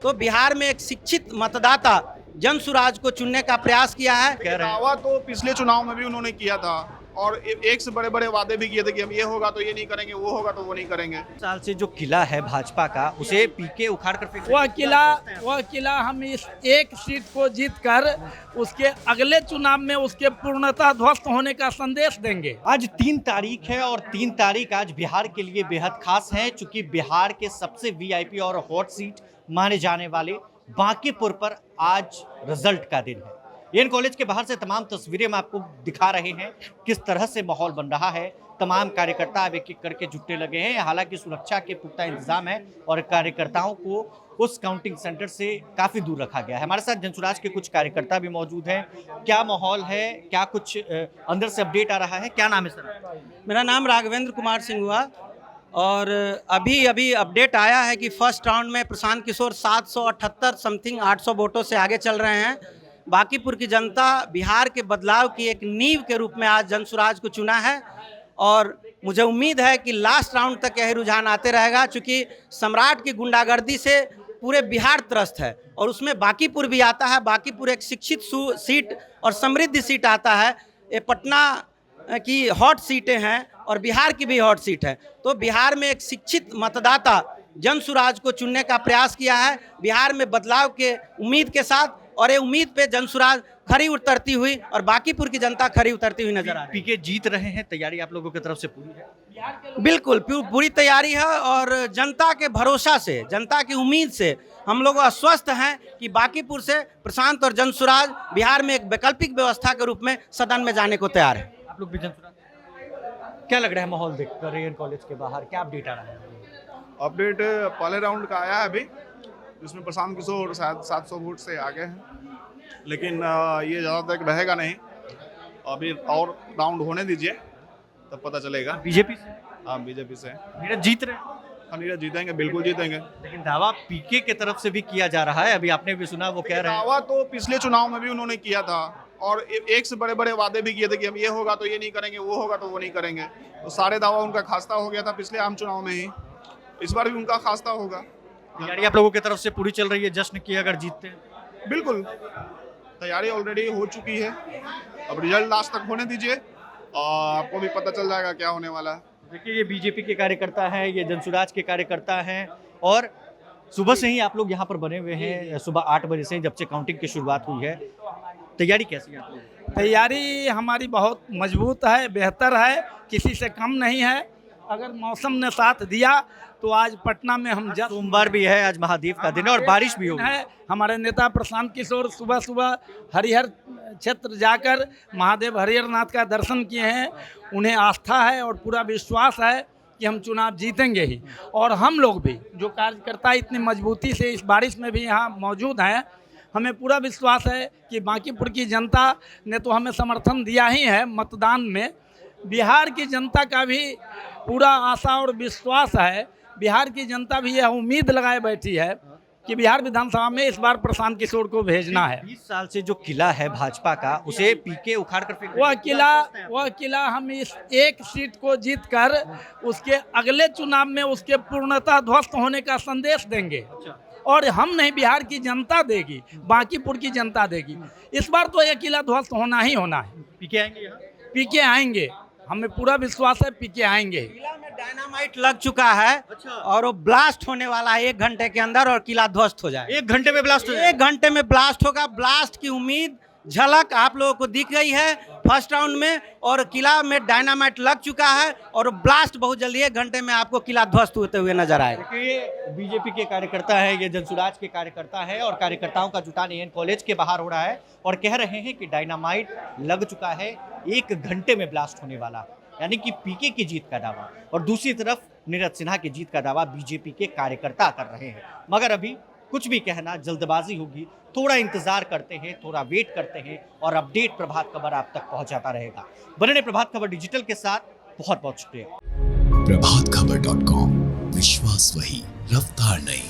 तो बिहार में एक शिक्षित मतदाता जनसुराज को चुनने का प्रयास किया है। दावा तो पिछले चुनाव में भी उन्होंने किया था और एक से बड़े बड़े वादे भी किए थे कि हम ये होगा तो ये नहीं करेंगे, वो होगा तो वो नहीं करेंगे। साल से जो किला है भाजपा का उसे पीके उखाड़ कर फेंक वह किला हम इस एक सीट को जीत कर उसके अगले चुनाव में उसके पूर्णतः ध्वस्त होने का संदेश देंगे। आज 3 तारीख है और 3 तारीख आज बिहार के लिए बेहद खास है, चूंकि बिहार के सबसे वीआईपी और हॉट सीट माने जाने वाले बांकीपुर पर आज रिजल्ट का दिन है। एएन कॉलेज के बाहर से तमाम तस्वीरें हम आपको दिखा रहे हैं किस तरह से माहौल बन रहा है। तमाम कार्यकर्ता अब एक एक करके जुटने लगे हैं। हालांकि सुरक्षा के पुख्ता इंतजाम है और कार्यकर्ताओं को उस काउंटिंग सेंटर से काफी दूर रखा गया है। हमारे साथ जनसुराज के कुछ कार्यकर्ता भी मौजूद हैं। क्या माहौल है, क्या कुछ अंदर से अपडेट आ रहा है? क्या नाम है सर? मेरा नाम राघवेंद्र कुमार सिंह हुआ और अभी अपडेट आया है कि फर्स्ट राउंड में प्रशांत किशोर 778 समथिंग 800 वोटों से आगे चल रहे हैं। बांकीपुर की जनता बिहार के बदलाव की एक नींव के रूप में आज जनसुराज को चुना है और मुझे उम्मीद है कि लास्ट राउंड तक यही रुझान आते रहेगा, चूँकि सम्राट की गुंडागर्दी से पूरे बिहार त्रस्त है और उसमें बांकीपुर भी आता है। बांकीपुर एक शिक्षित सीट और समृद्ध सीट आता है। ये पटना की हॉट सीटें हैं और बिहार की भी हॉट सीट है। तो बिहार में एक शिक्षित मतदाता जनसुराज को चुनने का प्रयास किया है बिहार में बदलाव के उम्मीद के साथ, और ये उम्मीद पे जनसुराज खरी उतरती हुई और बांकीपुर की जनता खरी उतरती हुई नजर आ रही है। पीके जीत रहे हैं, तैयारी आप लोगों की तरफ से पूरी है? बिल्कुल पूरी तैयारी है और जनता के भरोसा से, जनता की उम्मीद से हम लोग आश्वस्त हैं कि बांकीपुर से प्रशांत और जनसुराज बिहार में एक वैकल्पिक व्यवस्था के रूप में सदन में जाने को तैयार है। आप लोग भी जनसुराज, क्या लग रहा है माहौल देखकर एएन कॉलेज के बाहर? क्या अपडेट आ रहा है? अपडेट पहले राउंड का आया है अभी, जिसमें प्रशांत किशोर शायद 700 वोट से आगे हैं, लेकिन ये ज़्यादा तक रहेगा नहीं। अभी और राउंड होने दीजिए तब पता चलेगा। बीजेपी से? हाँ, बीजेपी से नीरज जीत रहे हैं? हम नीरज जीतेंगे, बिल्कुल जीतेंगे। लेकिन दावा पीके की तरफ से भी किया जा रहा है, अभी आपने भी सुना, वो कह रहे हैं। दावा तो पिछले चुनाव में भी उन्होंने किया था और एक से बड़े बड़े वादे भी किए थे कि हम ये होगा तो ये नहीं करेंगे, वो होगा तो वो नहीं करेंगे। तो सारे दावा उनका खास्ता हो गया था पिछले आम चुनाव में ही, इस बार भी उनका खास्ता होगा। तैयारी आप लोगों की तरफ से पूरी चल रही है जश्न की अगर जीतते हैं? बिल्कुल, तैयारी ऑलरेडी हो चुकी है। अब रिजल्ट लास्ट तक होने दीजिए और आपको भी पता चल जाएगा क्या होने वाला है। देखिए, ये बीजेपी के कार्यकर्ता हैं, ये जनसुराज के कार्यकर्ता हैं और सुबह से ही आप लोग यहाँ पर बने हुए हैं। सुबह 8 बजे से जब से काउंटिंग की शुरुआत हुई है, तैयारी कैसी है आप लोगों की? तैयारी हमारी बहुत मजबूत है, बेहतर है, किसी से कम नहीं है। अगर मौसम ने साथ दिया तो आज पटना में हम सोमवार भी है, आज महादेव का दिन है और बारिश भी होगी। है। हमारे नेता प्रशांत किशोर सुबह सुबह हरिहर क्षेत्र जाकर महादेव हरिहर नाथ का दर्शन किए हैं। उन्हें आस्था है और पूरा विश्वास है कि हम चुनाव जीतेंगे ही। और हम लोग भी जो कार्यकर्ता इतनी मजबूती से इस बारिश में भी यहाँ मौजूद हैं, हमें पूरा विश्वास है कि बांकीपुर की जनता ने तो हमें समर्थन दिया ही है मतदान में। बिहार की जनता का भी पूरा आशा और विश्वास है। बिहार की जनता भी यह उम्मीद लगाए बैठी है कि बिहार विधानसभा में इस बार प्रशांत किशोर को भेजना है। 20 साल से जो किला है भाजपा का उसे पीके उखाड़ कर फेंक वह किला हम इस एक सीट को जीत कर उसके अगले चुनाव में उसके पूर्णतः ध्वस्त होने का संदेश देंगे। और हम नहीं, बिहार की जनता देगी, बांकीपुर की जनता देगी। इस बार तो यह किला ध्वस्त होना ही होना है। पीके आएंगे यहाँ? पीके आएंगे, हमें पूरा विश्वास है पीके आएंगे। किला में डायनामाइट लग चुका है और वो ब्लास्ट होने वाला है 1 घंटे के अंदर और किला ध्वस्त हो जाए। 1 घंटे में ब्लास्ट हो जाए? 1 घंटे में ब्लास्ट होगा। ब्लास्ट की उम्मीद झलक आप लोगों को दिख गई है फर्स्ट राउंड में और किला में डायनामाइट लग चुका है और ब्लास्ट बहुत जल्दी 1 घंटे में आपको किला ध्वस्त होते हुए नजर आएगा। ये बीजेपी के कार्यकर्ता है, ये जनसुराज के कार्यकर्ता है और कार्यकर्ताओं का जुटान एएन कॉलेज के बाहर हो रहा है और कह रहे हैं कि डायनामाइट लग चुका है, 1 घंटे में ब्लास्ट होने वाला, यानी कि पीके की जीत का दावा। और दूसरी तरफ नीरज सिन्हा की जीत का दावा बीजेपी के कार्यकर्ता कर रहे हैं। मगर अभी कुछ भी कहना जल्दबाजी होगी, थोड़ा इंतजार करते हैं, थोड़ा वेट करते हैं और अपडेट प्रभात खबर आप तक पहुंचाता रहेगा। बने रहिए प्रभात खबर डिजिटल के साथ। बहुत बहुत शुक्रिया। प्रभातखबर.com, विश्वास वही, रफ्तार नहीं।